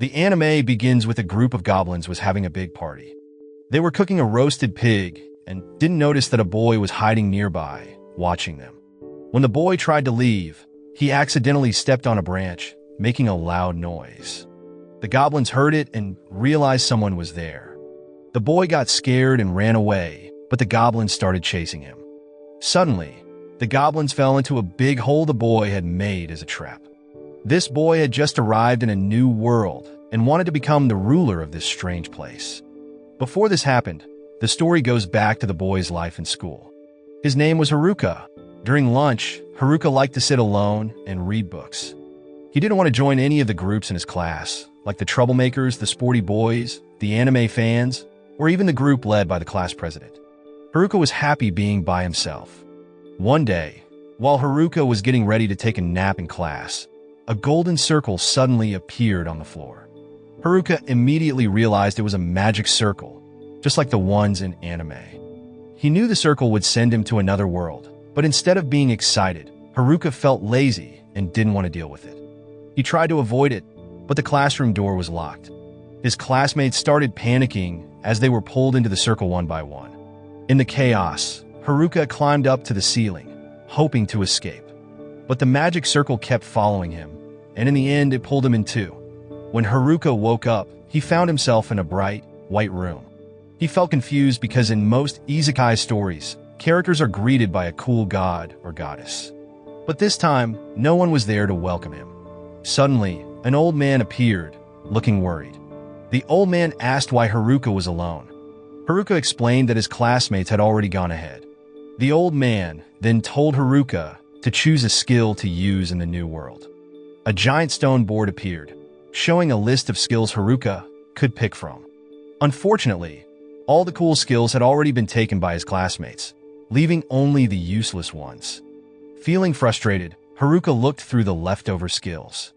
The anime begins with a group of goblins was having a big party. They were cooking a roasted pig and didn't notice that a boy was hiding nearby, watching them. When the boy tried to leave, he accidentally stepped on a branch, making a loud noise. The goblins heard it and realized someone was there. The boy got scared and ran away, but the goblins started chasing him. Suddenly, the goblins fell into a big hole the boy had made as a trap. This boy had just arrived in a new world and wanted to become the ruler of this strange place. Before this happened, the story goes back to the boy's life in school. His name was Haruka. During lunch, Haruka liked to sit alone and read books. He didn't want to join any of the groups in his class, like the troublemakers, the sporty boys, the anime fans, or even the group led by the class president. Haruka was happy being by himself. One day, while Haruka was getting ready to take a nap in class, a golden circle suddenly appeared on the floor. Haruka immediately realized it was a magic circle, just like the ones in anime. He knew the circle would send him to another world, but instead of being excited, Haruka felt lazy and didn't want to deal with it. He tried to avoid it, but the classroom door was locked. His classmates started panicking as they were pulled into the circle one by one. In the chaos, Haruka climbed up to the ceiling, hoping to escape. But the magic circle kept following him, and in the end it pulled him in two. When Haruka woke up, he found himself in a bright, white room. He felt confused because in most isekai stories, characters are greeted by a cool god or goddess. But this time, no one was there to welcome him. Suddenly, an old man appeared, looking worried. The old man asked why Haruka was alone. Haruka explained that his classmates had already gone ahead. The old man then told Haruka to choose a skill to use in the new world. A giant stone board appeared, showing a list of skills Haruka could pick from. Unfortunately, all the cool skills had already been taken by his classmates, leaving only the useless ones. Feeling frustrated, Haruka looked through the leftover skills.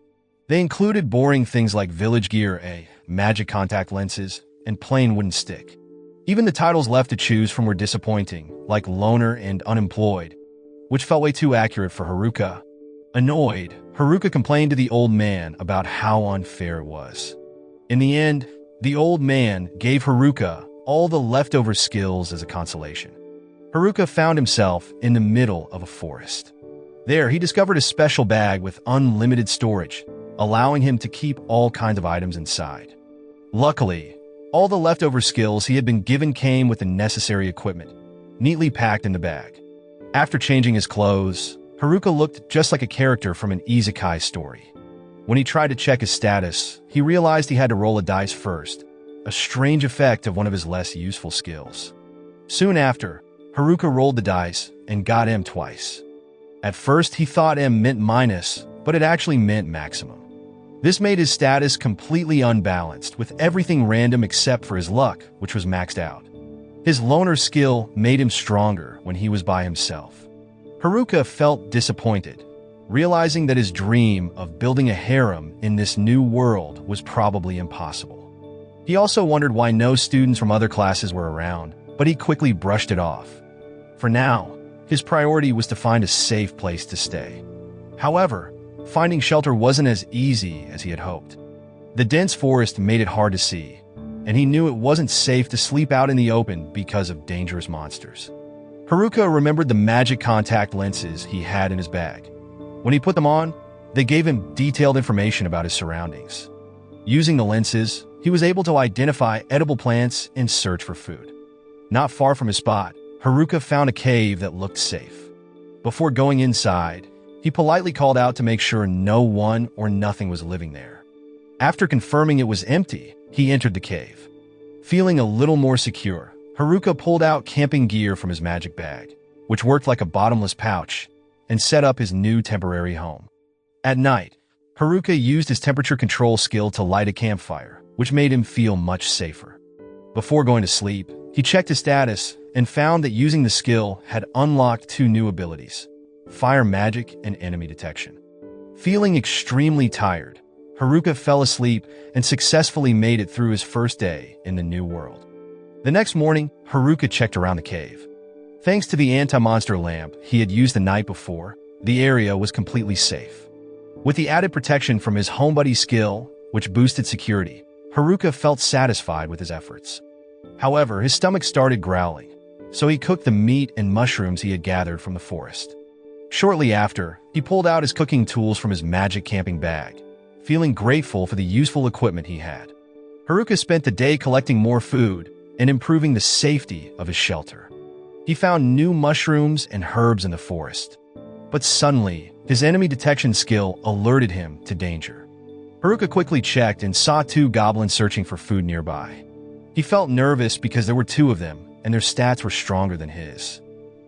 They included boring things like village gear, magic contact lenses, and plain wooden stick. Even the titles left to choose from were disappointing, like loner and unemployed, which felt way too accurate for Haruka. Annoyed, Haruka complained to the old man about how unfair it was. In the end, the old man gave Haruka all the leftover skills as a consolation. Haruka found himself in the middle of a forest. There, he discovered a special bag with unlimited storage, allowing him to keep all kinds of items inside. Luckily, all the leftover skills he had been given came with the necessary equipment, neatly packed in the bag. After changing his clothes, Haruka looked just like a character from an isekai story. When he tried to check his status, he realized he had to roll a dice first, a strange effect of one of his less useful skills. Soon after, Haruka rolled the dice and got M twice. At first, he thought M meant minus, but it actually meant maximum. This made his status completely unbalanced, with everything random except for his luck, which was maxed out. His loner skill made him stronger when he was by himself. Haruka felt disappointed, realizing that his dream of building a harem in this new world was probably impossible. He also wondered why no students from other classes were around, but he quickly brushed it off. For now, his priority was to find a safe place to stay. However, finding shelter wasn't as easy as he had hoped. The dense forest made it hard to see, and he knew it wasn't safe to sleep out in the open because of dangerous monsters. Haruka remembered the magic contact lenses he had in his bag. When he put them on, they gave him detailed information about his surroundings. Using the lenses, he was able to identify edible plants and search for food. Not far from his spot, Haruka found a cave that looked safe. Before going inside, he politely called out to make sure no one or nothing was living there. After confirming it was empty, he entered the cave. Feeling a little more secure, Haruka pulled out camping gear from his magic bag, which worked like a bottomless pouch, and set up his new temporary home. At night, Haruka used his temperature control skill to light a campfire, which made him feel much safer. Before going to sleep, he checked his status and found that using the skill had unlocked two new abilities: fire magic and enemy detection. Feeling extremely tired, Haruka fell asleep and successfully made it through his first day in the new world. The next morning, Haruka checked around the cave. Thanks to the anti-monster lamp he had used the night before, the area was completely safe. With the added protection from his homebuddy skill which boosted security. Haruka felt satisfied with his efforts. However, his stomach started growling, so he cooked the meat and mushrooms he had gathered from the forest. Shortly after, he pulled out his cooking tools from his magic camping bag, feeling grateful for the useful equipment he had. Haruka spent the day collecting more food and improving the safety of his shelter. He found new mushrooms and herbs in the forest. But suddenly, his enemy detection skill alerted him to danger. Haruka quickly checked and saw 2 goblins searching for food nearby. He felt nervous because there were 2 of them, and their stats were stronger than his.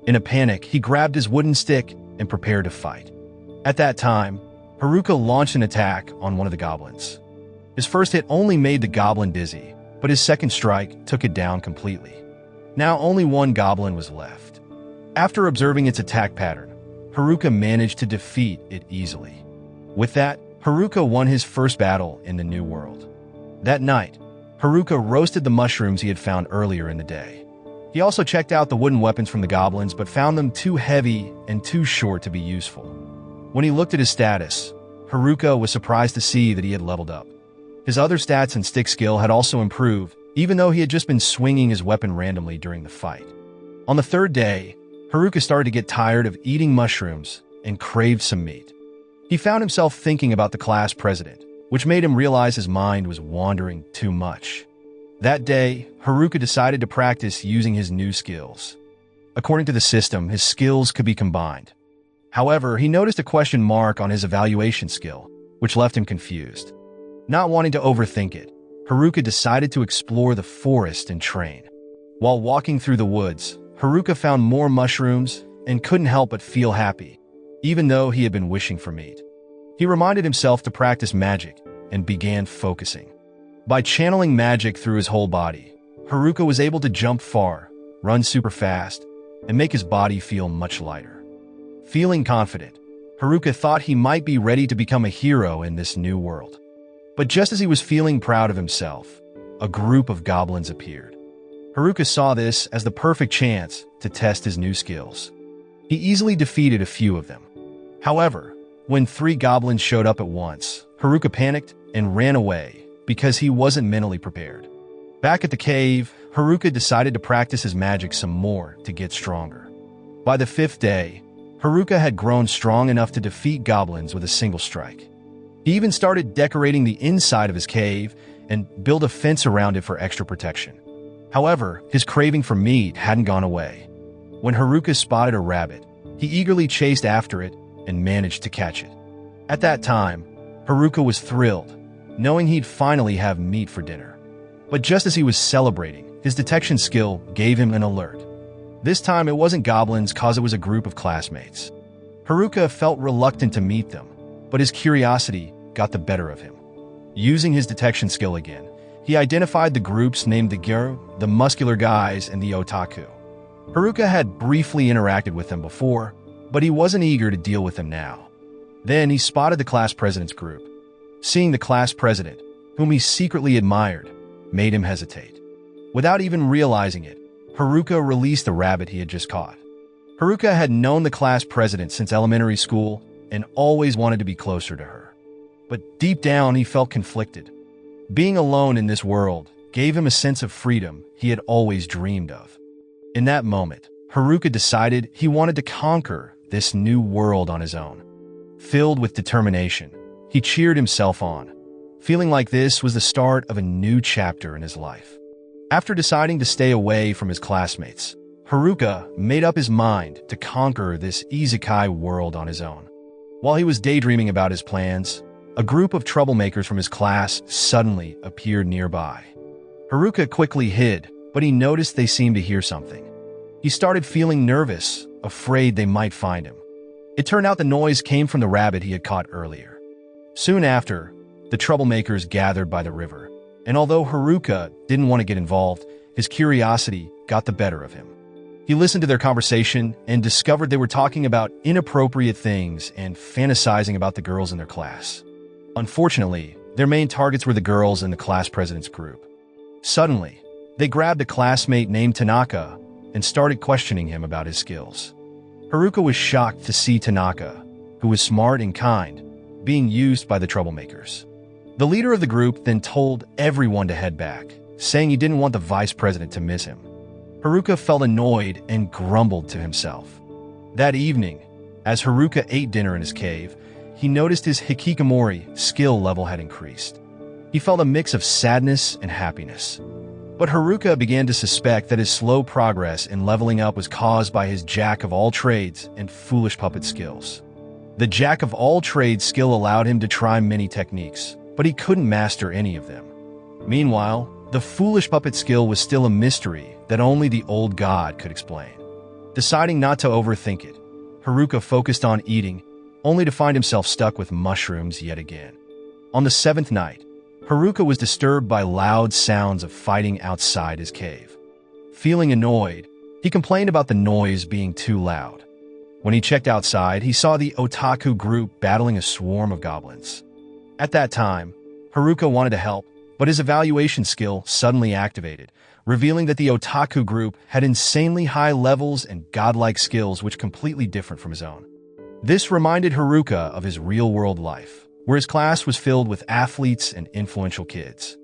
In a panic, he grabbed his wooden stick and prepared to fight. At that time, Haruka launched an attack on one of the goblins. His first hit only made the goblin dizzy, but his second strike took it down completely. Now only 1 goblin was left. After observing its attack pattern, Haruka managed to defeat it easily. With that, Haruka won his first battle in the new world. That night, Haruka roasted the mushrooms he had found earlier in the day. He also checked out the wooden weapons from the goblins but found them too heavy and too short to be useful. When he looked at his status, Haruka was surprised to see that he had leveled up. His other stats and stick skill had also improved, even though he had just been swinging his weapon randomly during the fight. On the 3rd day, Haruka started to get tired of eating mushrooms and craved some meat. He found himself thinking about the class president, which made him realize his mind was wandering too much. That day, Haruka decided to practice using his new skills. According to the system, his skills could be combined. However, he noticed a question mark on his evaluation skill, which left him confused. Not wanting to overthink it, Haruka decided to explore the forest and train. While walking through the woods, Haruka found more mushrooms and couldn't help but feel happy, even though he had been wishing for meat. He reminded himself to practice magic and began focusing. By channeling magic through his whole body, Haruka was able to jump far, run super fast, and make his body feel much lighter. Feeling confident, Haruka thought he might be ready to become a hero in this new world. But just as he was feeling proud of himself, a group of goblins appeared. Haruka saw this as the perfect chance to test his new skills. He easily defeated a few of them. However, when 3 goblins showed up at once, Haruka panicked and ran away because he wasn't mentally prepared. Back at the cave, Haruka decided to practice his magic some more to get stronger. By the 5th day, Haruka had grown strong enough to defeat goblins with a single strike. He even started decorating the inside of his cave and built a fence around it for extra protection. However, his craving for meat hadn't gone away. When Haruka spotted a rabbit, he eagerly chased after it and managed to catch it. At that time, Haruka was thrilled, knowing he'd finally have meat for dinner. But just as he was celebrating, his detection skill gave him an alert. This time it wasn't goblins cause it was a group of classmates. Haruka felt reluctant to meet them, but his curiosity got the better of him. Using his detection skill again, he identified the groups named the Gyaru, the muscular guys, and the otaku. Haruka had briefly interacted with them before, but he wasn't eager to deal with them now. Then he spotted the class president's group. Seeing the class president, whom he secretly admired, made him hesitate. Without even realizing it, Haruka released the rabbit he had just caught. Haruka had known the class president since elementary school and always wanted to be closer to her. But deep down, he felt conflicted. Being alone in this world gave him a sense of freedom he had always dreamed of. In that moment, Haruka decided he wanted to conquer this new world on his own. Filled with determination, he cheered himself on, feeling like this was the start of a new chapter in his life. After deciding to stay away from his classmates, Haruka made up his mind to conquer this isekai'd world on his own. While he was daydreaming about his plans, a group of troublemakers from his class suddenly appeared nearby. Haruka quickly hid, but he noticed they seemed to hear something. He started feeling nervous, afraid they might find him. It turned out the noise came from the rabbit he had caught earlier. Soon after, the troublemakers gathered by the river, and although Haruka didn't want to get involved, his curiosity got the better of him. He listened to their conversation and discovered they were talking about inappropriate things and fantasizing about the girls in their class. Unfortunately, their main targets were the girls in the class president's group. Suddenly, they grabbed a classmate named Tanaka and started questioning him about his skills. Haruka was shocked to see Tanaka, who was smart and kind, being used by the troublemakers. The leader of the group then told everyone to head back, saying he didn't want the vice president to miss him. Haruka felt annoyed and grumbled to himself. That evening, as Haruka ate dinner in his cave, he noticed his hikikomori skill level had increased. He felt a mix of sadness and happiness. But Haruka began to suspect that his slow progress in leveling up was caused by his jack of all trades and foolish puppet skills. The jack of all trades skill allowed him to try many techniques, but he couldn't master any of them. Meanwhile, the foolish puppet skill was still a mystery that only the old god could explain. Deciding not to overthink it, Haruka focused on eating, only to find himself stuck with mushrooms yet again. On the seventh night, Haruka was disturbed by loud sounds of fighting outside his cave. Feeling annoyed, he complained about the noise being too loud. When he checked outside, he saw the otaku group battling a swarm of goblins. At that time, Haruka wanted to help, but his evaluation skill suddenly activated, revealing that the otaku group had insanely high levels and godlike skills which completely different from his own. This reminded Haruka of his real-world life, where his class was filled with athletes and influential kids.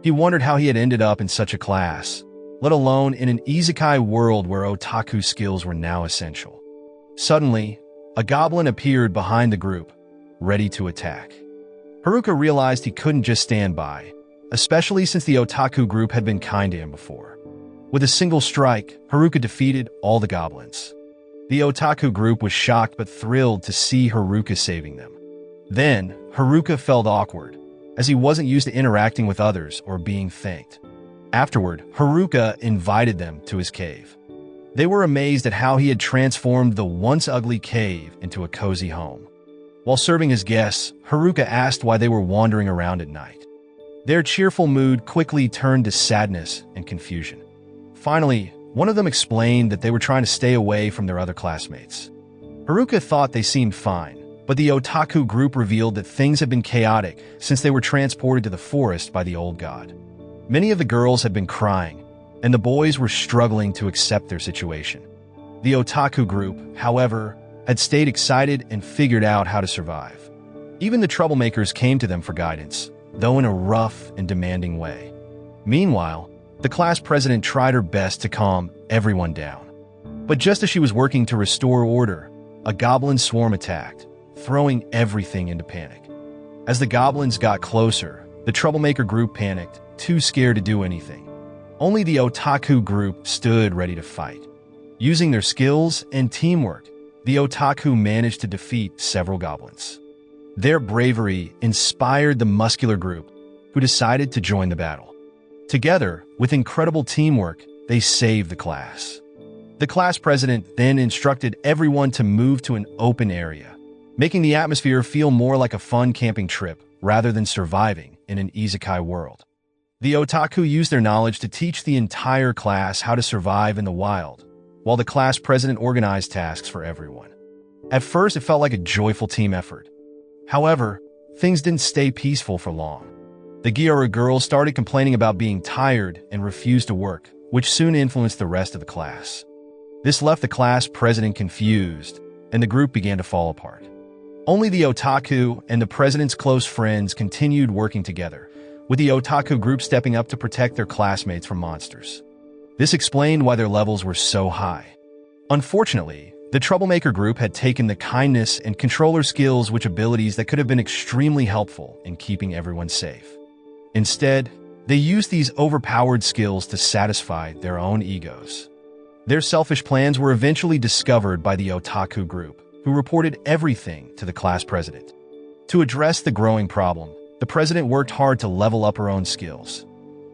He wondered how he had ended up in such a class, let alone in an isekai world where otaku skills were now essential. Suddenly, a goblin appeared behind the group, ready to attack. Haruka realized he couldn't just stand by, especially since the otaku group had been kind to him before. With a single strike, Haruka defeated all the goblins. The otaku group was shocked but thrilled to see Haruka saving them. Then, Haruka felt awkward, as he wasn't used to interacting with others or being thanked. Afterward, Haruka invited them to his cave. They were amazed at how he had transformed the once ugly cave into a cozy home. While serving his guests, Haruka asked why they were wandering around at night. Their cheerful mood quickly turned to sadness and confusion. Finally, one of them explained that they were trying to stay away from their other classmates. Haruka thought they seemed fine, but the otaku group revealed that things had been chaotic since they were transported to the forest by the old god. Many of the girls had been crying, and the boys were struggling to accept their situation. The otaku group, however, had stayed excited and figured out how to survive. Even the troublemakers came to them for guidance, though in a rough and demanding way. Meanwhile, the class president tried her best to calm everyone down. But just as she was working to restore order, a goblin swarm attacked, throwing everything into panic. As the goblins got closer, the troublemaker group panicked, too scared to do anything. Only the otaku group stood ready to fight. Using their skills and teamwork, the otaku managed to defeat several goblins. Their bravery inspired the muscular group, who decided to join the battle. Together, with incredible teamwork, they saved the class. The class president then instructed everyone to move to an open area, making the atmosphere feel more like a fun camping trip rather than surviving in an isekai world. The otaku used their knowledge to teach the entire class how to survive in the wild, while the class president organized tasks for everyone. At first, it felt like a joyful team effort. However, things didn't stay peaceful for long. The Gyaru girls started complaining about being tired and refused to work, which soon influenced the rest of the class. This left the class president confused, and the group began to fall apart. Only the otaku and the president's close friends continued working together, with the otaku group stepping up to protect their classmates from monsters. This explained why their levels were so high. Unfortunately, the troublemaker group had taken the kindness and controller skills, which abilities that could have been extremely helpful in keeping everyone safe. Instead, they used these overpowered skills to satisfy their own egos. Their selfish plans were eventually discovered by the otaku group, who reported everything to the class president. To address the growing problem, the president worked hard to level up her own skills.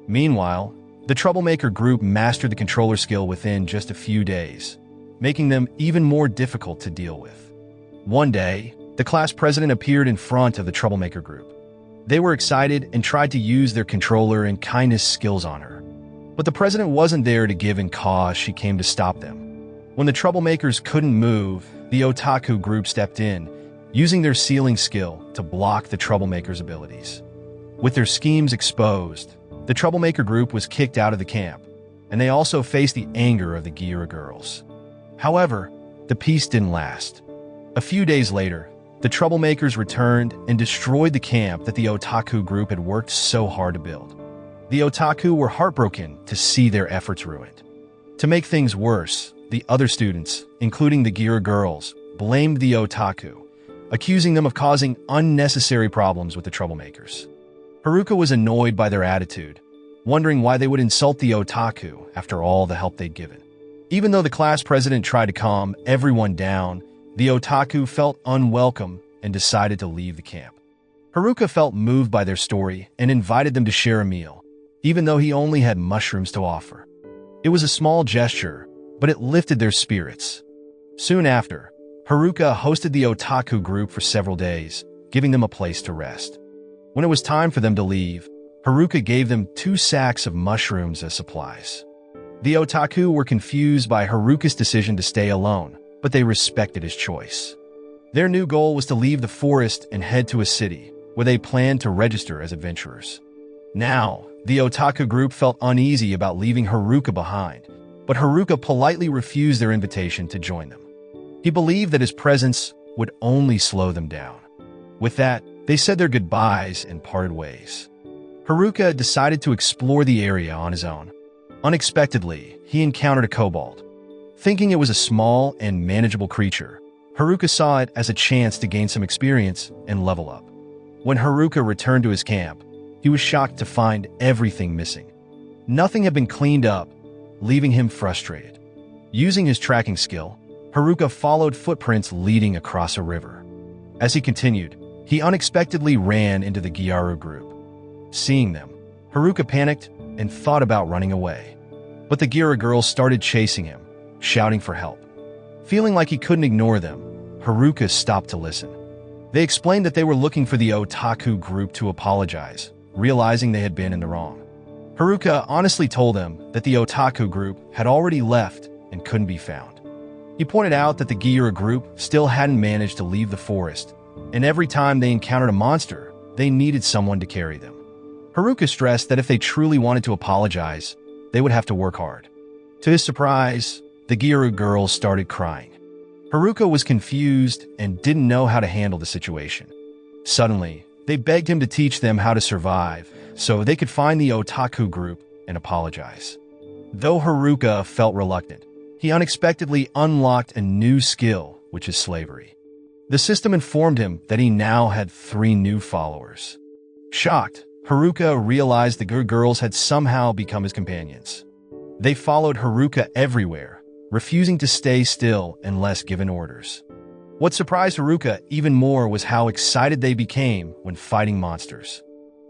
Meanwhile, the troublemaker group mastered the controller skill within just a few days, making them even more difficult to deal with. One day, the class president appeared in front of the troublemaker group. They were excited and tried to use their controller and kindness skills on her. But the president wasn't there to give in cause. She came to stop them. When the troublemakers couldn't move, the otaku group stepped in, using their sealing skill to block the troublemakers' abilities. With their schemes exposed, the troublemaker group was kicked out of the camp, and they also faced the anger of the Gyaru girls. However, the peace didn't last. A few days later, The troublemakers returned and destroyed the camp that the otaku group had worked so hard to build. The otaku were heartbroken to see their efforts ruined. To make things worse, the other students, including the Gira girls, blamed the otaku, accusing them of causing unnecessary problems with the troublemakers. Haruka was annoyed by their attitude, wondering why they would insult the otaku after all the help they'd given. Even though the class president tried to calm everyone down, the otaku felt unwelcome and decided to leave the camp. Haruka felt moved by their story and invited them to share a meal, even though he only had mushrooms to offer. It was a small gesture, but it lifted their spirits. Soon after, Haruka hosted the otaku group for several days, giving them a place to rest. When it was time for them to leave, Haruka gave them 2 sacks of mushrooms as supplies. The otaku were confused by Haruka's decision to stay alone, but they respected his choice. Their new goal was to leave the forest and head to a city, where they planned to register as adventurers. Now, the otaku group felt uneasy about leaving Haruka behind, but Haruka politely refused their invitation to join them. He believed that his presence would only slow them down. With that, they said their goodbyes and parted ways. Haruka decided to explore the area on his own. Unexpectedly, he encountered a kobold. Thinking it was a small and manageable creature, Haruka saw it as a chance to gain some experience and level up. When Haruka returned to his camp, he was shocked to find everything missing. Nothing had been cleaned up, leaving him frustrated. Using his tracking skill, Haruka followed footprints leading across a river. As he continued, he unexpectedly ran into the Gyaru group. Seeing them, Haruka panicked and thought about running away. But the Gira girls started chasing him, shouting for help. Feeling like he couldn't ignore them, Haruka stopped to listen. They explained that they were looking for the otaku group to apologize, realizing they had been in the wrong. Haruka honestly told them that the otaku group had already left and couldn't be found. He pointed out that the Gira group still hadn't managed to leave the forest, and every time they encountered a monster, they needed someone to carry them. Haruka stressed that if they truly wanted to apologize, they would have to work hard. To his surprise, the Gira girls started crying. Haruka was confused and didn't know how to handle the situation. Suddenly, they begged him to teach them how to survive so they could find the otaku group and apologize. Though Haruka felt reluctant, he unexpectedly unlocked a new skill, which is slavery. The system informed him that he now had 3 new followers. Shocked, Haruka realized the Gira girls had somehow become his companions. They followed Haruka everywhere, refusing to stay still unless given orders. What surprised Haruka even more was how excited they became when fighting monsters.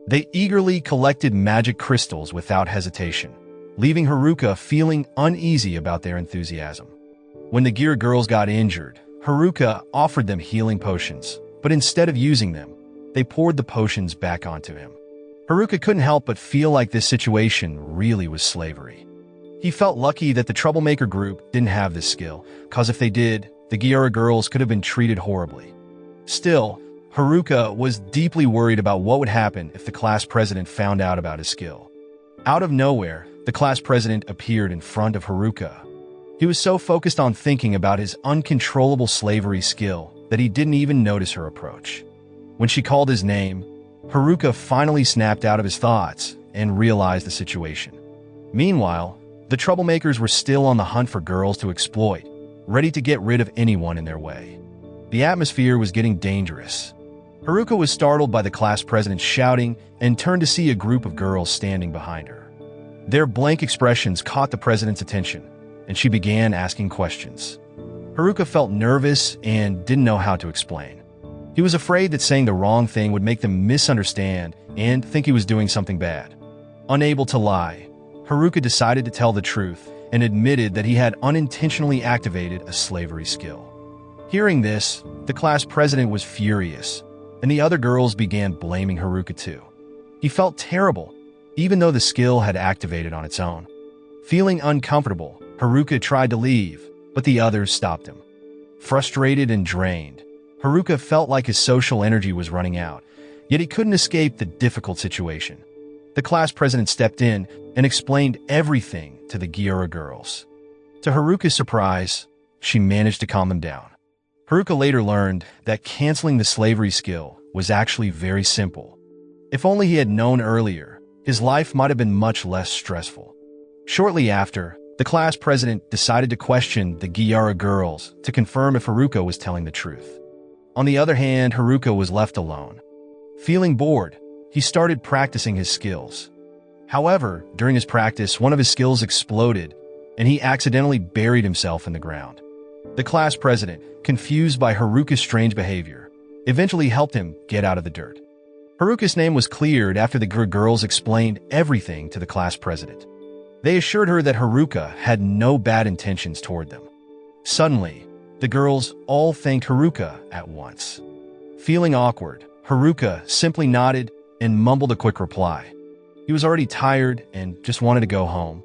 They eagerly collected magic crystals without hesitation, leaving Haruka feeling uneasy about their enthusiasm. When the Gira girls got injured, Haruka offered them healing potions, but instead of using them, they poured the potions back onto him. Haruka couldn't help but feel like this situation really was slavery. He felt lucky that the troublemaker group didn't have this skill, cause if they did, the Gira girls could have been treated horribly. Still, Haruka was deeply worried about what would happen if the class president found out about his skill. Out of nowhere, the class president appeared in front of Haruka. He was so focused on thinking about his uncontrollable slavery skill that he didn't even notice her approach. When she called his name, Haruka finally snapped out of his thoughts and realized the situation. Meanwhile, the troublemakers were still on the hunt for girls to exploit, ready to get rid of anyone in their way. The atmosphere was getting dangerous. Haruka was startled by the class president shouting and turned to see a group of girls standing behind her. Their blank expressions caught the president's attention, and she began asking questions. Haruka felt nervous and didn't know how to explain. He was afraid that saying the wrong thing would make them misunderstand and think he was doing something bad. Unable to lie, Haruka decided to tell the truth and admitted that he had unintentionally activated a slavery skill. Hearing this, the class president was furious, and the other girls began blaming Haruka too. He felt terrible, even though the skill had activated on its own. Feeling uncomfortable, Haruka tried to leave, but the others stopped him. Frustrated and drained, Haruka felt like his social energy was running out, yet he couldn't escape the difficult situation. The class president stepped in and explained everything to the Gira girls. To Haruka's surprise, she managed to calm them down. Haruka later learned that canceling the slavery skill was actually very simple. If only he had known earlier, his life might have been much less stressful. Shortly after, the class president decided to question the Gyara girls to confirm if Haruka was telling the truth. On the other hand, Haruka was left alone. Feeling bored, he started practicing his skills. However, during his practice, one of his skills exploded, and he accidentally buried himself in the ground. The class president, confused by Haruka's strange behavior, eventually helped him get out of the dirt. Haruka's name was cleared after the girls explained everything to the class president. They assured her that Haruka had no bad intentions toward them. Suddenly, the girls all thanked Haruka at once. Feeling awkward, Haruka simply nodded and mumbled a quick reply. He was already tired and just wanted to go home.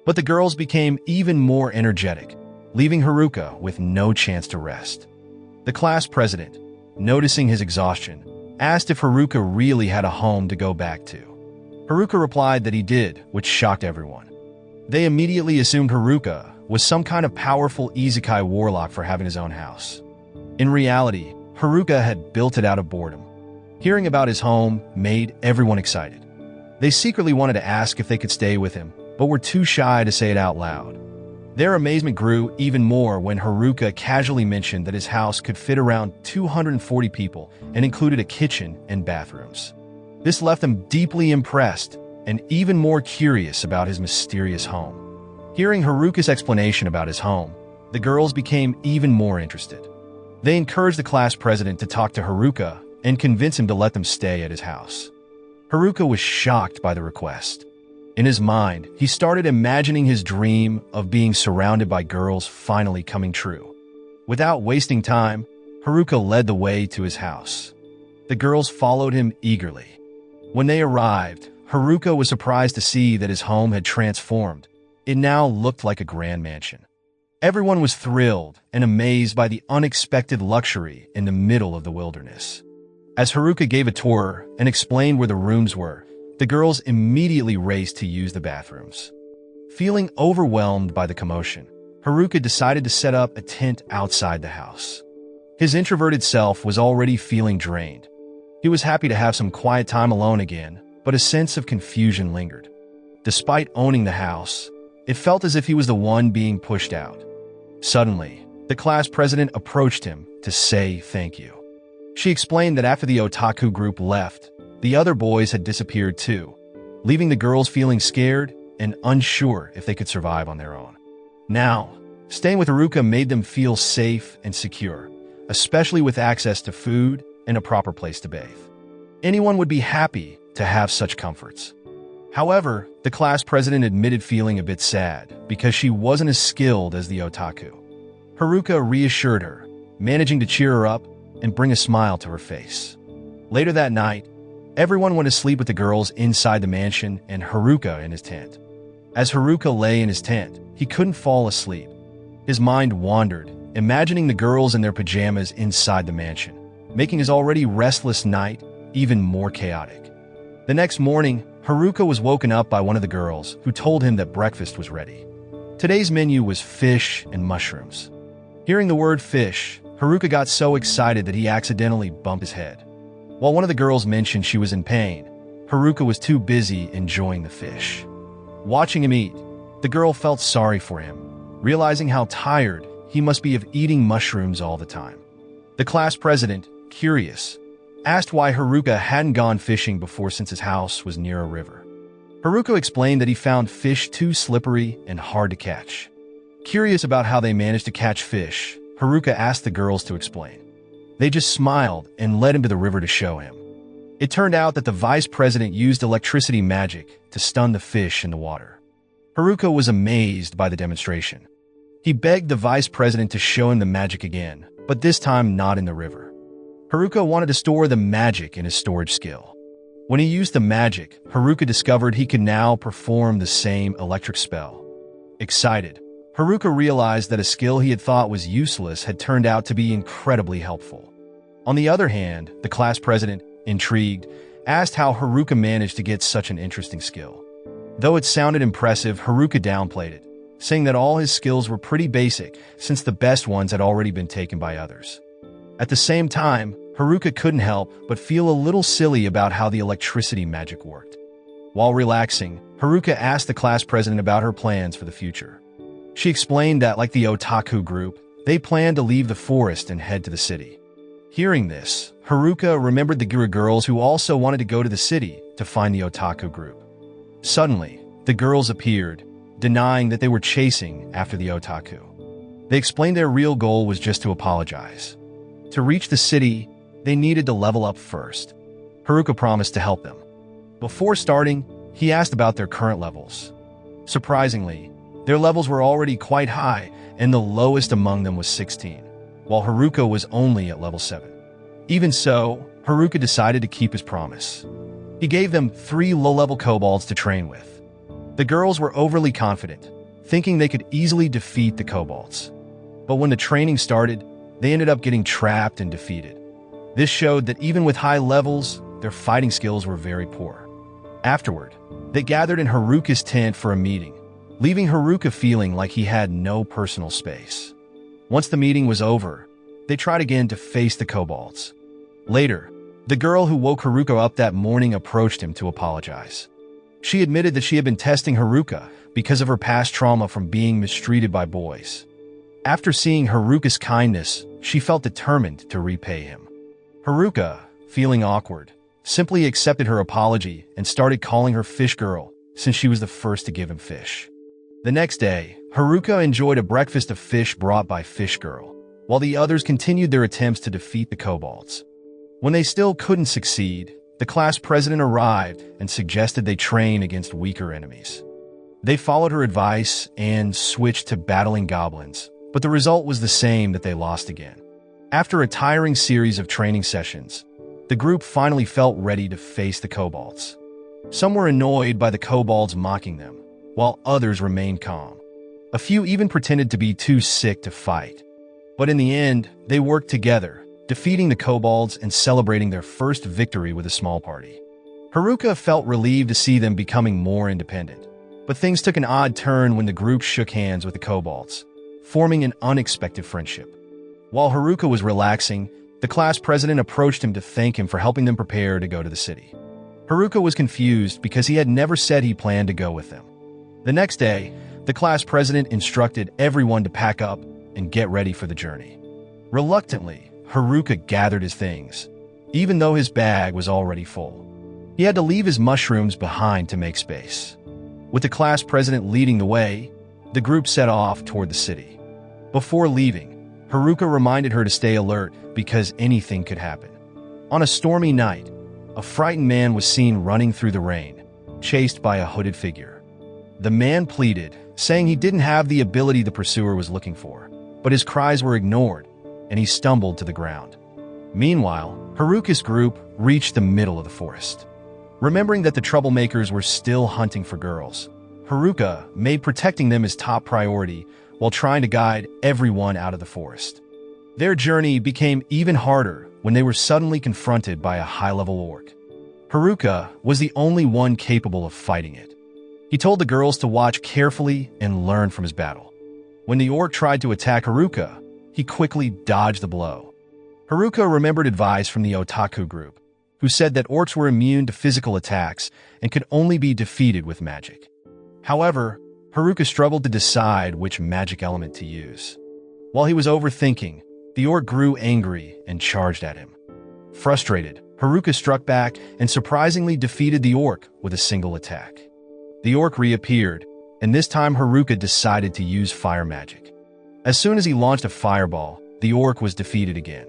But the girls became even more energetic, leaving Haruka with no chance to rest. The class president, noticing his exhaustion, asked if Haruka really had a home to go back to. Haruka replied that he did, which shocked everyone. They immediately assumed Haruka was some kind of powerful isekai warlock for having his own house. In reality, Haruka had built it out of boredom. Hearing about his home made everyone excited. They secretly wanted to ask if they could stay with him, but were too shy to say it out loud. Their amazement grew even more when Haruka casually mentioned that his house could fit around 240 people and included a kitchen and bathrooms. This left them deeply impressed and even more curious about his mysterious home. Hearing Haruka's explanation about his home, the girls became even more interested. They encouraged the class president to talk to Haruka and convince him to let them stay at his house. Haruka was shocked by the request. In his mind, he started imagining his dream of being surrounded by girls finally coming true. Without wasting time, Haruka led the way to his house. The girls followed him eagerly. When they arrived, Haruka was surprised to see that his home had transformed. It now looked like a grand mansion. Everyone was thrilled and amazed by the unexpected luxury in the middle of the wilderness. As Haruka gave a tour and explained where the rooms were, the girls immediately raced to use the bathrooms. Feeling overwhelmed by the commotion, Haruka decided to set up a tent outside the house. His introverted self was already feeling drained. He was happy to have some quiet time alone again, but a sense of confusion lingered. Despite owning the house, it felt as if he was the one being pushed out. Suddenly, the class president approached him to say thank you. She explained that after the otaku group left, the other boys had disappeared too, leaving the girls feeling scared and unsure if they could survive on their own. Now, staying with Haruka made them feel safe and secure, especially with access to food and a proper place to bathe. Anyone would be happy to have such comforts. However, the class president admitted feeling a bit sad because she wasn't as skilled as the otaku. Haruka reassured her, managing to cheer her up and bring a smile to her face. Later that night, everyone went to sleep with the girls inside the mansion and Haruka in his tent. As Haruka lay in his tent, he couldn't fall asleep. His mind wandered, imagining the girls in their pajamas inside the mansion, making his already restless night even more chaotic. The next morning, Haruka was woken up by one of the girls who told him that breakfast was ready. Today's menu was fish and mushrooms. Hearing the word fish, Haruka got so excited that he accidentally bumped his head. While one of the girls mentioned she was in pain, Haruka was too busy enjoying the fish. Watching him eat, the girl felt sorry for him, realizing how tired he must be of eating mushrooms all the time. The class president, curious, asked why Haruka hadn't gone fishing before since his house was near a river. Haruka explained that he found fish too slippery and hard to catch. Curious about how they managed to catch fish, Haruka asked the girls to explain. They just smiled and led him to the river to show him. It turned out that the vice president used electricity magic to stun the fish in the water. Haruka was amazed by the demonstration. He begged the vice president to show him the magic again, but this time not in the river. Haruka wanted to store the magic in his storage skill. When he used the magic, Haruka discovered he could now perform the same electric spell. Excited, Haruka realized that a skill he had thought was useless had turned out to be incredibly helpful. On the other hand, the class president, intrigued, asked how Haruka managed to get such an interesting skill. Though it sounded impressive, Haruka downplayed it, saying that all his skills were pretty basic since the best ones had already been taken by others. At the same time, Haruka couldn't help but feel a little silly about how the electricity magic worked. While relaxing, Haruka asked the class president about her plans for the future. She explained that, like the otaku group, they planned to leave the forest and head to the city. Hearing this, Haruka remembered the Gura girls who also wanted to go to the city to find the otaku group. Suddenly, the girls appeared, denying that they were chasing after the otaku. They explained their real goal was just to apologize. To reach the city, they needed to level up first. Haruka promised to help them. Before starting, he asked about their current levels. Surprisingly, their levels were already quite high, and the lowest among them was 16, while Haruka was only at level 7. Even so, Haruka decided to keep his promise. He gave them 3 low-level kobolds to train with. The girls were overly confident, thinking they could easily defeat the kobolds. But when the training started, they ended up getting trapped and defeated. This showed that even with high levels, their fighting skills were very poor. Afterward, they gathered in Haruka's tent for a meeting, leaving Haruka feeling like he had no personal space. Once the meeting was over, they tried again to face the kobolds. Later, the girl who woke Haruka up that morning approached him to apologize. She admitted that she had been testing Haruka because of her past trauma from being mistreated by boys. After seeing Haruka's kindness, she felt determined to repay him. Haruka, feeling awkward, simply accepted her apology and started calling her Fish Girl since she was the first to give him fish. The next day, Haruka enjoyed a breakfast of fish brought by Fish Girl, while the others continued their attempts to defeat the kobolds. When they still couldn't succeed, the class president arrived and suggested they train against weaker enemies. They followed her advice and switched to battling goblins, but the result was the same, that they lost again. After a tiring series of training sessions, the group finally felt ready to face the kobolds. Some were annoyed by the kobolds mocking them, while others remained calm. A few even pretended to be too sick to fight. But in the end, they worked together, defeating the kobolds and celebrating their first victory with a small party. Haruka felt relieved to see them becoming more independent, but things took an odd turn when the group shook hands with the kobolds, forming an unexpected friendship. While Haruka was relaxing, the class president approached him to thank him for helping them prepare to go to the city. Haruka was confused because he had never said he planned to go with them. The next day, the class president instructed everyone to pack up and get ready for the journey. Reluctantly, Haruka gathered his things, even though his bag was already full. He had to leave his mushrooms behind to make space. With the class president leading the way, the group set off toward the city. Before leaving, Haruka reminded her to stay alert because anything could happen. On a stormy night, a frightened man was seen running through the rain, chased by a hooded figure. The man pleaded, saying he didn't have the ability the pursuer was looking for, but his cries were ignored, and he stumbled to the ground. Meanwhile, Haruka's group reached the middle of the forest. Remembering that the troublemakers were still hunting for girls, Haruka made protecting them his top priority while trying to guide everyone out of the forest. Their journey became even harder when they were suddenly confronted by a high-level orc. Haruka was the only one capable of fighting it. He told the girls to watch carefully and learn from his battle. When the orc tried to attack Haruka, he quickly dodged the blow. Haruka remembered advice from the otaku group, who said that orcs were immune to physical attacks and could only be defeated with magic. However, Haruka struggled to decide which magic element to use. While he was overthinking, the orc grew angry and charged at him. Frustrated, Haruka struck back and surprisingly defeated the orc with a single attack. The orc reappeared, and this time Haruka decided to use fire magic. As soon as he launched a fireball, the orc was defeated again.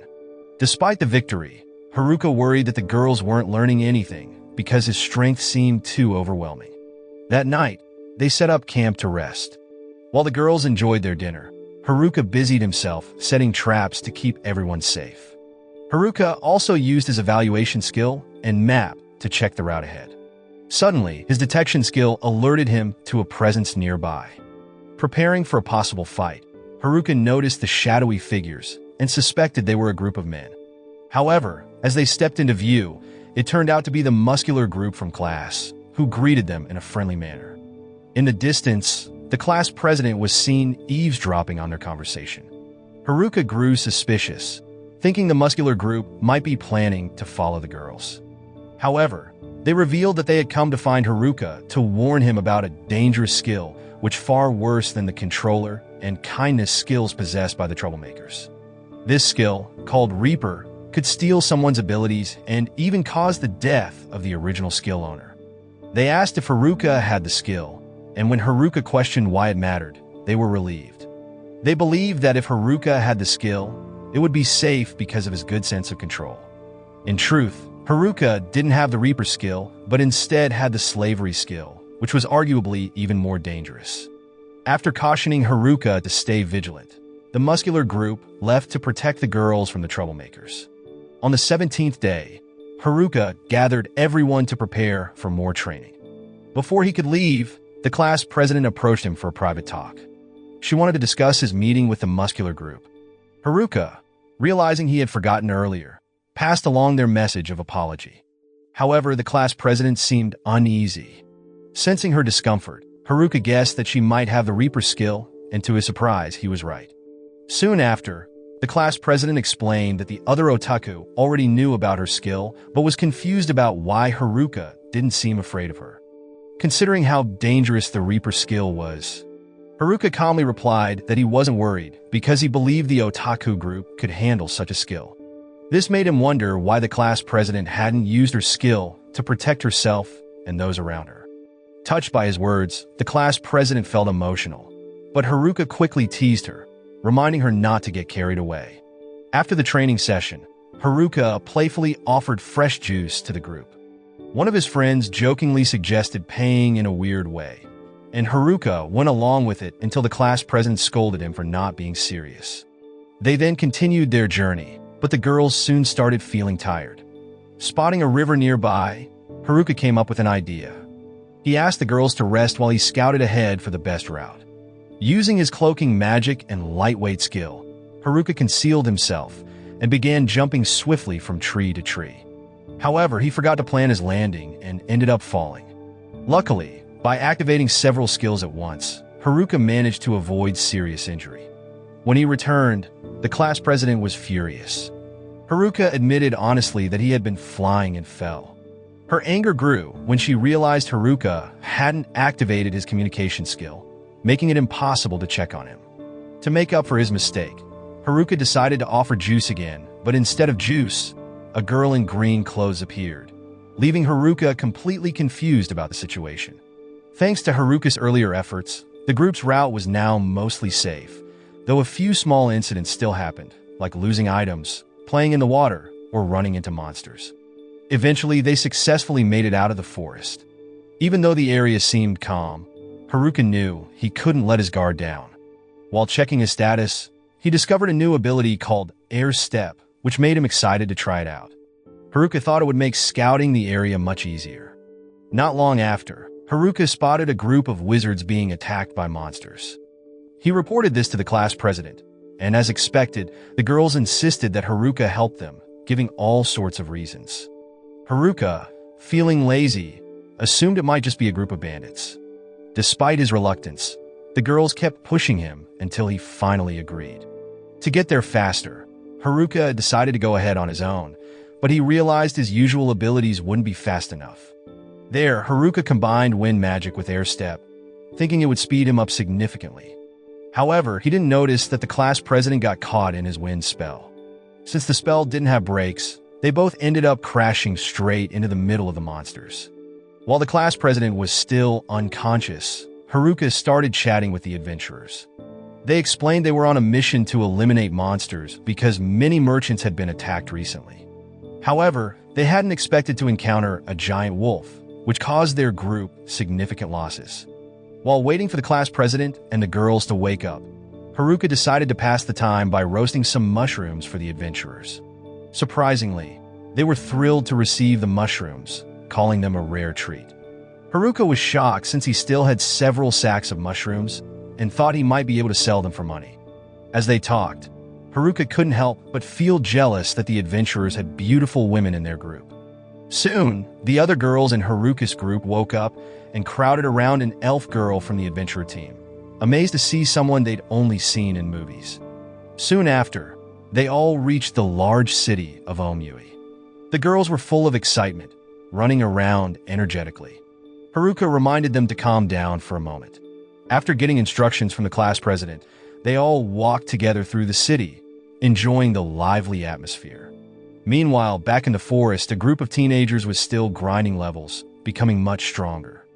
Despite the victory, Haruka worried that the girls weren't learning anything because his strength seemed too overwhelming. That night, they set up camp to rest. While the girls enjoyed their dinner, Haruka busied himself setting traps to keep everyone safe. Haruka also used his evaluation skill and map to check the route ahead. Suddenly, his detection skill alerted him to a presence nearby. Preparing for a possible fight, Haruka noticed the shadowy figures and suspected they were a group of men. However, as they stepped into view, it turned out to be the muscular group from class, who greeted them in a friendly manner. In the distance, the class president was seen eavesdropping on their conversation. Haruka grew suspicious, thinking the muscular group might be planning to follow the girls. However, they revealed that they had come to find Haruka to warn him about a dangerous skill which far worse than the controller and kindness skills possessed by the troublemakers. This skill, called Reaper, could steal someone's abilities and even cause the death of the original skill owner. They asked if Haruka had the skill, and when Haruka questioned why it mattered, they were relieved. They believed that if Haruka had the skill, it would be safe because of his good sense of control. In truth, Haruka didn't have the Reaper skill, but instead had the slavery skill, which was arguably even more dangerous. After cautioning Haruka to stay vigilant, the muscular group left to protect the girls from the troublemakers. On the 17th day, Haruka gathered everyone to prepare for more training. Before he could leave, the class president approached him for a private talk. She wanted to discuss his meeting with the muscular group. Haruka, realizing he had forgotten earlier, passed along their message of apology. However, the class president seemed uneasy. Sensing her discomfort, Haruka guessed that she might have the Reaper skill, and to his surprise, he was right. Soon after, the class president explained that the other otaku already knew about her skill, but was confused about why Haruka didn't seem afraid of her. Considering how dangerous the Reaper skill was, Haruka calmly replied that he wasn't worried because he believed the otaku group could handle such a skill. This made him wonder why the class president hadn't used her skill to protect herself and those around her. Touched by his words, the class president felt emotional, but Haruka quickly teased her, reminding her not to get carried away. After the training session, Haruka playfully offered fresh juice to the group. One of his friends jokingly suggested paying in a weird way, and Haruka went along with it until the class president scolded him for not being serious. They then continued their journey, but the girls soon started feeling tired. Spotting a river nearby, Haruka came up with an idea. He asked the girls to rest while he scouted ahead for the best route. Using his cloaking magic and lightweight skill, Haruka concealed himself and began jumping swiftly from tree to tree. However, he forgot to plan his landing and ended up falling. Luckily, by activating several skills at once, Haruka managed to avoid serious injury. When he returned, the class president was furious. Haruka admitted honestly that he had been flying and fell. Her anger grew when she realized Haruka hadn't activated his communication skill, making it impossible to check on him. To make up for his mistake, Haruka decided to offer juice again, but instead of juice, a girl in green clothes appeared, leaving Haruka completely confused about the situation. Thanks to Haruka's earlier efforts, the group's route was now mostly safe, though a few small incidents still happened, like losing items, playing in the water, or running into monsters. Eventually, they successfully made it out of the forest. Even though the area seemed calm, Haruka knew he couldn't let his guard down. While checking his status, he discovered a new ability called Air Step, which made him excited to try it out. Haruka thought it would make scouting the area much easier. Not long after, Haruka spotted a group of wizards being attacked by monsters. He reported this to the class president, and as expected, the girls insisted that Haruka help them, giving all sorts of reasons. Haruka, feeling lazy, assumed it might just be a group of bandits. Despite his reluctance, the girls kept pushing him until he finally agreed. To get there faster, Haruka decided to go ahead on his own, but he realized his usual abilities wouldn't be fast enough. There, Haruka combined wind magic with air step, thinking it would speed him up significantly. However, he didn't notice that the class president got caught in his wind spell. Since the spell didn't have brakes, they both ended up crashing straight into the middle of the monsters. While the class president was still unconscious, Haruka started chatting with the adventurers. They explained they were on a mission to eliminate monsters because many merchants had been attacked recently. However, they hadn't expected to encounter a giant wolf, which caused their group significant losses. While waiting for the class president and the girls to wake up, Haruka decided to pass the time by roasting some mushrooms for the adventurers. Surprisingly, they were thrilled to receive the mushrooms, calling them a rare treat. Haruka was shocked since he still had several sacks of mushrooms and thought he might be able to sell them for money. As they talked, Haruka couldn't help but feel jealous that the adventurers had beautiful women in their group. Soon, the other girls in Haruka's group woke up and crowded around an elf girl from the adventurer team, amazed to see someone they'd only seen in movies. Soon after, They all reached the large city of Omui. The girls were full of excitement, running around energetically. Haruka reminded them to calm down for a moment. After getting instructions from the class president, they all walked together through the city, enjoying the lively atmosphere. Meanwhile, back in the forest, a group of teenagers was still grinding levels, becoming much stronger.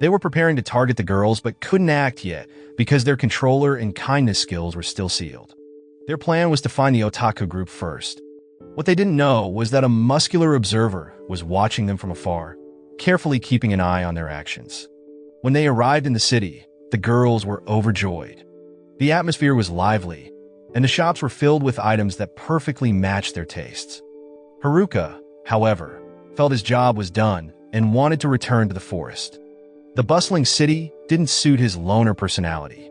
They were preparing to target the girls but couldn't act yet because their controller and kindness skills were still sealed. Their plan was to find the otaku group first. What they didn't know was that a muscular observer was watching them from afar, carefully keeping an eye on their actions. When they arrived in the city, the girls were overjoyed. The atmosphere was lively, and the shops were filled with items that perfectly matched their tastes. Haruka, however, felt his job was done and wanted to return to the forest. The bustling city didn't suit his loner personality.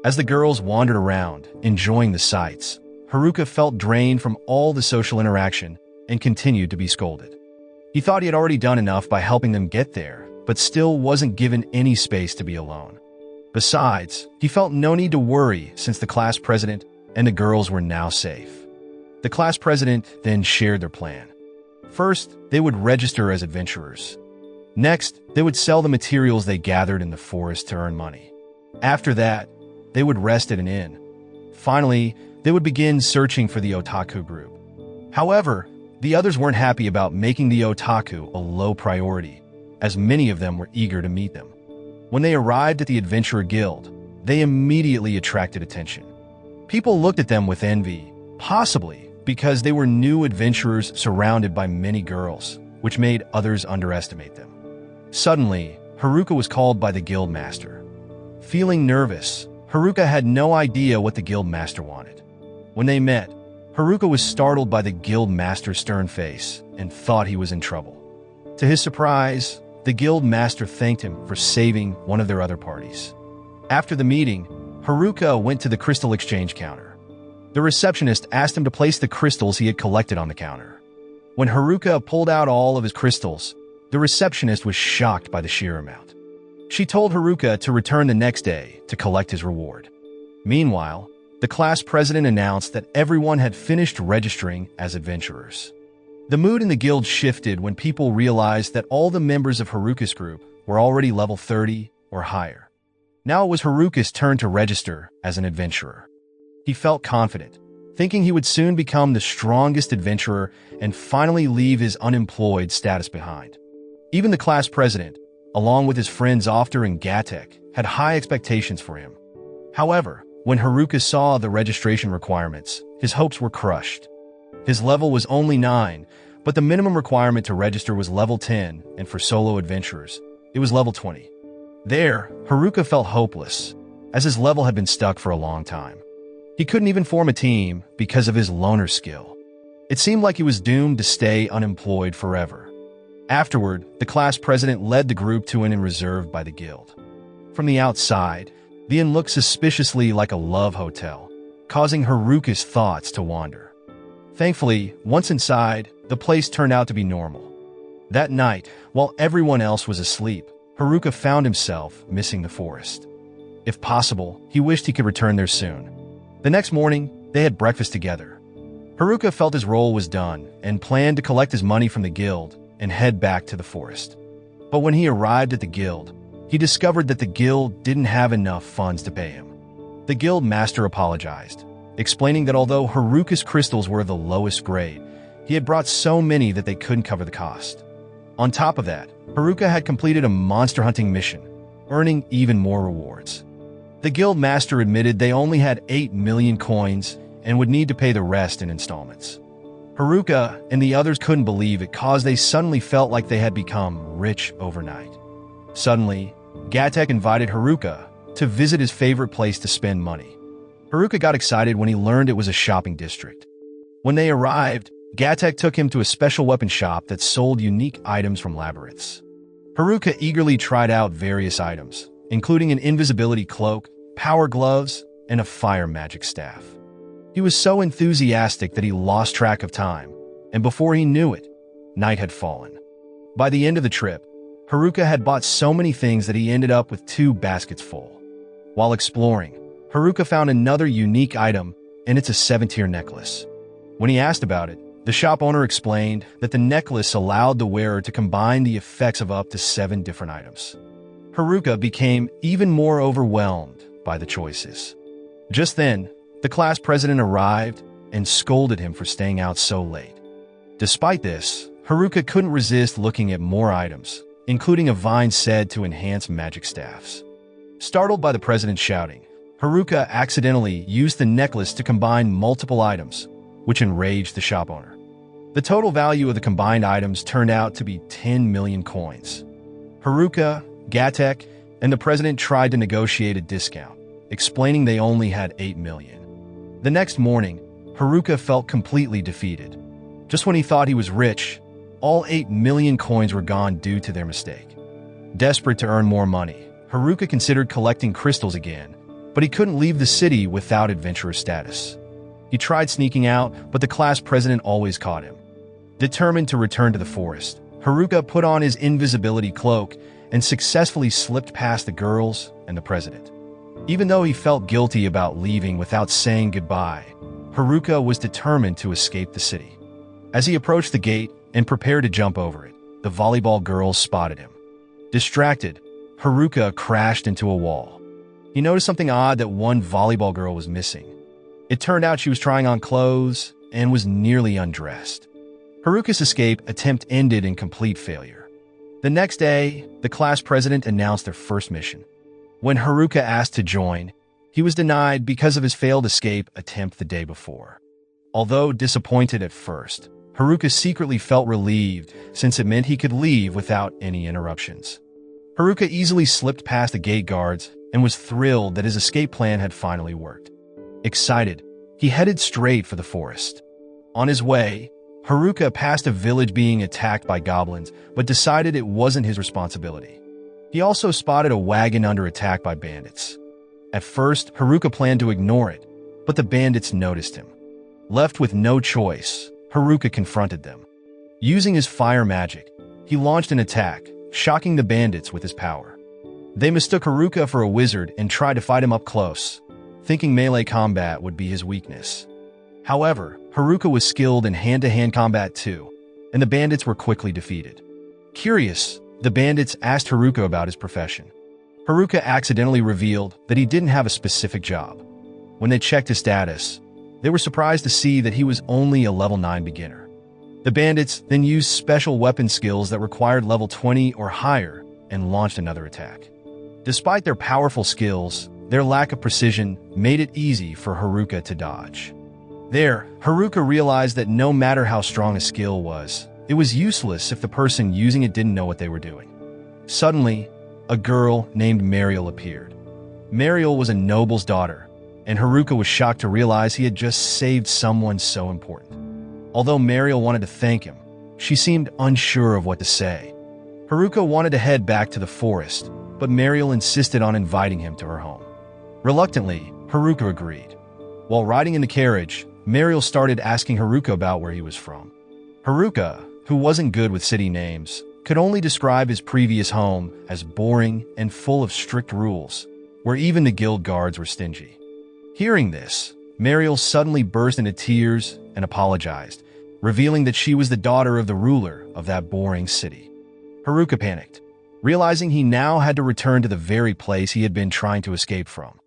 As the girls wandered around, enjoying the sights, Haruka felt drained from all the social interaction and continued to be scolded. He thought he had already done enough by helping them get there, but still wasn't given any space to be alone. Besides, he felt no need to worry since the class president and the girls were now safe. The class president then shared their plan. First, they would register as adventurers. Next, they would sell the materials they gathered in the forest to earn money. After that, they would rest at an inn. Finally, they would begin searching for the otaku group. However, the others weren't happy about making the otaku a low priority, as many of them were eager to meet them. When they arrived at the Adventurer Guild, they immediately attracted attention. People looked at them with envy, possibly because they were new adventurers surrounded by many girls, which made others underestimate them. Suddenly, Haruka was called by the guild master. Feeling nervous, Haruka had no idea what the guild master wanted. When they met, Haruka was startled by the guild master's stern face and thought he was in trouble. To his surprise, the guild master thanked him for saving one of their other parties. After the meeting, Haruka went to the crystal exchange counter. The receptionist asked him to place the crystals he had collected on the counter. When Haruka pulled out all of his crystals, the receptionist was shocked by the sheer amount. She told Haruka to return the next day to collect his reward. Meanwhile, the class president announced that everyone had finished registering as adventurers. The mood in the guild shifted when people realized that all the members of Haruka's group were already level 30 or higher. Now it was Haruka's turn to register as an adventurer. He felt confident, thinking he would soon become the strongest adventurer and finally leave his unemployed status behind. Even the class president, along with his friends Ofter and Gatek, had high expectations for him. However, when Haruka saw the registration requirements, his hopes were crushed. His level was only 9, but the minimum requirement to register was level 10, and for solo adventurers, it was level 20. There, Haruka felt hopeless, as his level had been stuck for a long time. He couldn't even form a team because of his loner skill. It seemed like he was doomed to stay unemployed forever. Afterward, the class president led the group to an inn reserved by the guild. From the outside, the inn looked suspiciously like a love hotel, causing Haruka's thoughts to wander. Thankfully, once inside, the place turned out to be normal. That night, while everyone else was asleep, Haruka found himself missing the forest. If possible, he wished he could return there soon. The next morning, they had breakfast together. Haruka felt his role was done and planned to collect his money from the guild and head back to the forest. But when he arrived at the guild, he discovered that the guild didn't have enough funds to pay him. The guild master apologized, explaining that although Haruka's crystals were the lowest grade, he had brought so many that they couldn't cover the cost. On top of that, Haruka had completed a monster hunting mission, earning even more rewards. The guild master admitted they only had 8 million coins and would need to pay the rest in installments. Haruka and the others couldn't believe it cause they suddenly felt like they had become rich overnight. Suddenly, Gatek invited Haruka to visit his favorite place to spend money. Haruka got excited when he learned it was a shopping district. When they arrived, Gatek took him to a special weapon shop that sold unique items from labyrinths. Haruka eagerly tried out various items, including an invisibility cloak, power gloves, and a fire magic staff. He was so enthusiastic that he lost track of time, and before he knew it, night had fallen. By the end of the trip, Haruka had bought so many things that he ended up with 2 baskets full. While exploring, Haruka found another unique item, and it's a 7-tier necklace. When he asked about it, the shop owner explained that the necklace allowed the wearer to combine the effects of up to 7 different items. Haruka became even more overwhelmed by the choices. Just then, the class president arrived and scolded him for staying out so late. Despite this, Haruka couldn't resist looking at more items, including a vine said to enhance magic staffs. Startled by the president shouting, Haruka accidentally used the necklace to combine multiple items, which enraged the shop owner. The total value of the combined items turned out to be 10 million coins. Haruka, Gatek, and the president tried to negotiate a discount, explaining they only had 8 million. The next morning, Haruka felt completely defeated. Just when he thought he was rich, all 8 million coins were gone due to their mistake. Desperate to earn more money, Haruka considered collecting crystals again, but he couldn't leave the city without adventurer status. He tried sneaking out, but the class president always caught him. Determined to return to the forest, Haruka put on his invisibility cloak and successfully slipped past the girls and the president. Even though he felt guilty about leaving without saying goodbye, Haruka was determined to escape the city. As he approached the gate and prepared to jump over it, the volleyball girls spotted him. Distracted, Haruka crashed into a wall. He noticed something odd, that one volleyball girl was missing. It turned out she was trying on clothes and was nearly undressed. Haruka's escape attempt ended in complete failure. The next day, the class president announced their first mission. When Haruka asked to join, he was denied because of his failed escape attempt the day before. Although disappointed at first, Haruka secretly felt relieved since it meant he could leave without any interruptions. Haruka easily slipped past the gate guards and was thrilled that his escape plan had finally worked. Excited, he headed straight for the forest. On his way, Haruka passed a village being attacked by goblins, but decided it wasn't his responsibility. He also spotted a wagon under attack by bandits. At first, Haruka planned to ignore it, but the bandits noticed him. Left with no choice, Haruka confronted them. Using his fire magic, he launched an attack, shocking the bandits with his power. They mistook Haruka for a wizard and tried to fight him up close, thinking melee combat would be his weakness. However, Haruka was skilled in hand-to-hand combat too, and the bandits were quickly defeated. Curious, the bandits asked Haruka about his profession. Haruka accidentally revealed that he didn't have a specific job. When they checked his status, they were surprised to see that he was only a level 9 beginner. The bandits then used special weapon skills that required level 20 or higher and launched another attack. Despite their powerful skills, their lack of precision made it easy for Haruka to dodge. There, Haruka realized that no matter how strong a skill was, it was useless if the person using it didn't know what they were doing. Suddenly, a girl named Mariel appeared. Mariel was a noble's daughter, and Haruka was shocked to realize he had just saved someone so important. Although Mariel wanted to thank him, she seemed unsure of what to say. Haruka wanted to head back to the forest, but Mariel insisted on inviting him to her home. Reluctantly, Haruka agreed. While riding in the carriage, Mariel started asking Haruka about where he was from. Haruka, who wasn't good with city names, could only describe his previous home as boring and full of strict rules, where even the guild guards were stingy. Hearing this, Mariel suddenly burst into tears and apologized, revealing that she was the daughter of the ruler of that boring city. Haruka panicked, realizing he now had to return to the very place he had been trying to escape from.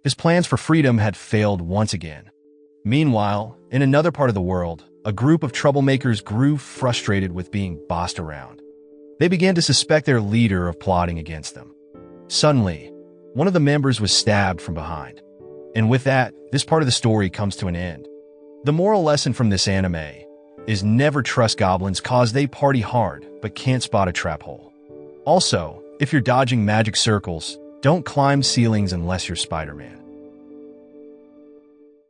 His plans for freedom had failed once again. Meanwhile, in another part of the world, a group of troublemakers grew frustrated with being bossed around. They began to suspect their leader of plotting against them. Suddenly, one of the members was stabbed from behind. And with that, this part of the story comes to an end. The moral lesson from this anime is never trust goblins cause they party hard but can't spot a trap hole. Also, if you're dodging magic circles, don't climb ceilings unless you're Spider-Man.